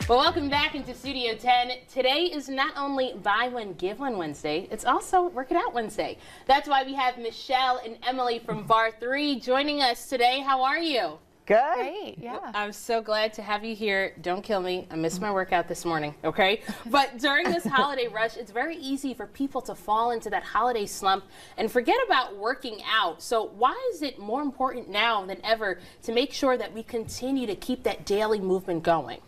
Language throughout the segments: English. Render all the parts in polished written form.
Well, welcome back into Studio 10. Today is not only Buy One, Give One Wednesday, it's also Work It Out Wednesday. That's why we have Michelle and Emily from Barre3 joining us today. How are you? Good. Great, yeah. I'm so glad to have you here. Don't kill me. I missed my workout this morning, okay? But during this holiday rush, it's very easy for people to fall into that holiday slump and forget about working out. So why is it more important now than ever to make sure that we continue to keep that daily movement going?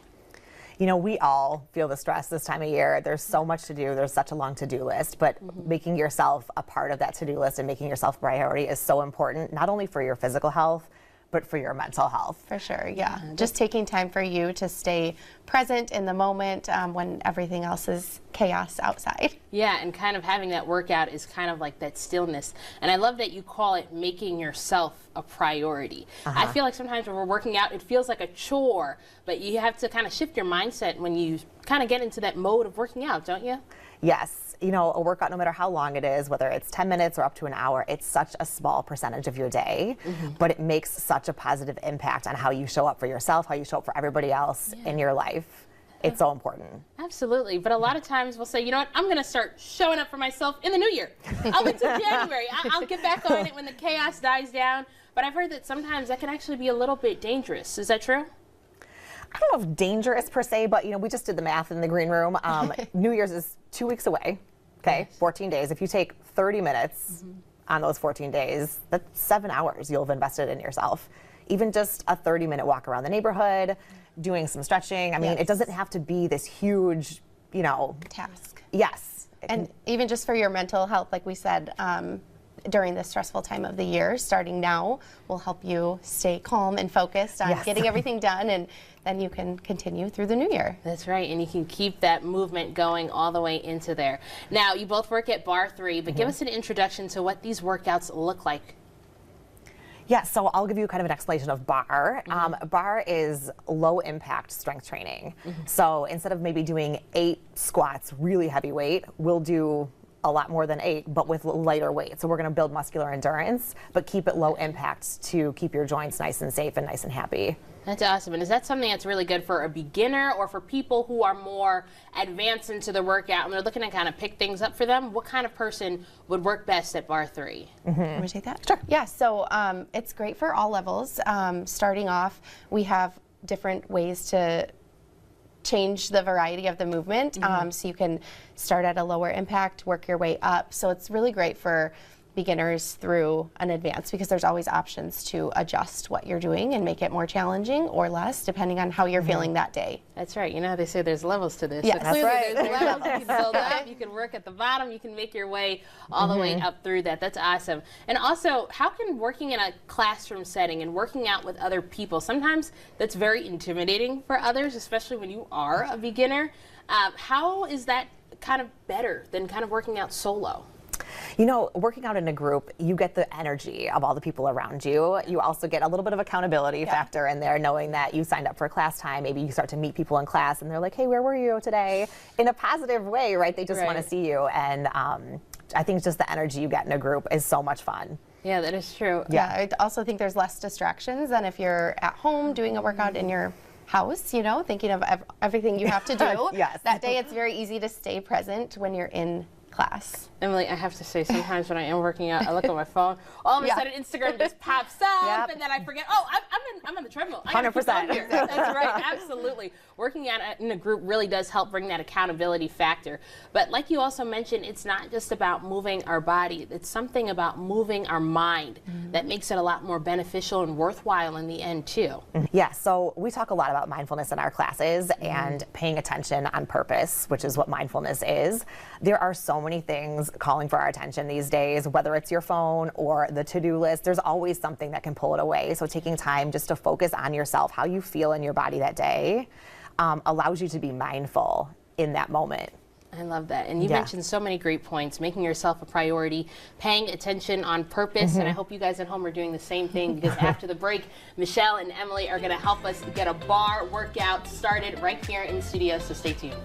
You know, we all feel the stress this time of year. There's so much to do. There's such a long to-do list, but making yourself a part of that to-do list and making yourself a priority is so important, not only for your physical health, but for your mental health. For sure, yeah. Just taking time for you to stay present in the moment when everything else is chaos outside. Yeah, and kind of having that workout is kind of like that stillness. And I love that you call it making yourself a priority. I feel like sometimes when we're working out, it feels like a chore, but you have to kind of shift your mindset when you kind of get into that mode of working out, don't you? Yes. You know, a workout, no matter how long it is, whether it's 10 minutes or up to an hour, it's such a small percentage of your day, but it makes such a positive impact on how you show up for yourself, how you show up for everybody else in your life. It's so important. Absolutely. But a lot of times we'll say, you know what, I'm going to start showing up for myself in the new year. I'll wait till January. I'll get back on it when the chaos dies down. But I've heard that sometimes that can actually be a little bit dangerous. Is that true? I don't know if dangerous per se, but, you know, we just did the math in the green room. New Year's is 2 weeks away. Okay, 14 days. If you take 30 minutes on those 14 days, that's 7 hours you'll have invested in yourself. Even just a 30-minute walk around the neighborhood, doing some stretching. I mean, it doesn't have to be this huge, you know, Task. Yes. And even just for your mental health, like we said, during this stressful time of the year, starting now will help you stay calm and focused on getting everything done, and then you can continue through the new year. That's right, and you can keep that movement going all the way into there. Now, you both work at Barre3, but give us an introduction to what these workouts look like. Yeah, so I'll give you kind of an explanation of Barre. Barre is low impact strength training. So instead of maybe doing 8 squats, really heavy weight, we'll do a lot more than 8, but with lighter weight. So we're going to build muscular endurance, but keep it low impact to keep your joints nice and safe and nice and happy. That's awesome. And is that something that's really good for a beginner or for people who are more advanced into the workout and they're looking to kind of pick things up for them? What kind of person would work best at Barre3? Want to take that? Sure. Yeah, so it's great for all levels. Starting off, we have different ways to change the variety of the movement. So you can start at a lower impact, work your way up. So it's really great for beginners through an advanced, because there's always options to adjust what you're doing and make it more challenging or less, depending on how you're feeling that day. That's right. You know, they say there's levels to this. Yes. So clearly That's right. there's levels. You can build up, you can work at the bottom, you can make your way all the way up through that. That's awesome. And also, how can working in a classroom setting and working out with other people, sometimes that's very intimidating for others, especially when you are a beginner. How is that kind of better than kind of working out solo? You know, working out in a group, you get the energy of all the people around you. You also get a little bit of accountability factor in there, knowing that you signed up for class time. Maybe you start to meet people in class and they're like, hey, where were you today? In a positive way, right? They just want to see you. And I think just the energy you get in a group is so much fun. Yeah, that is true. Yeah, I also think there's less distractions than if you're at home doing a workout in your house, you know, thinking of everything you have to do. That day it's very easy to stay present when you're in class. Emily, I have to say, sometimes when I am working out, I look at my phone, all of a sudden Instagram just pops up, and then I forget, oh, I'm on the treadmill. I 100%. Here. That's right, absolutely. Working out in a group really does help bring that accountability factor. But like you also mentioned, it's not just about moving our body, it's something about moving our mind that makes it a lot more beneficial and worthwhile in the end too. Yeah, so we talk a lot about mindfulness in our classes and paying attention on purpose, which is what mindfulness is. There are so many things calling for our attention these days, whether it's your phone or the to-do list. There's always something that can pull it away. So taking time just to focus on yourself, how you feel in your body that day, allows you to be mindful in that moment. I love that. And you mentioned so many great points, making yourself a priority, paying attention on purpose, and I hope you guys at home are doing the same thing, because after the break, Michelle and Emily are going to help us get a bar workout started right here in the studio, so stay tuned.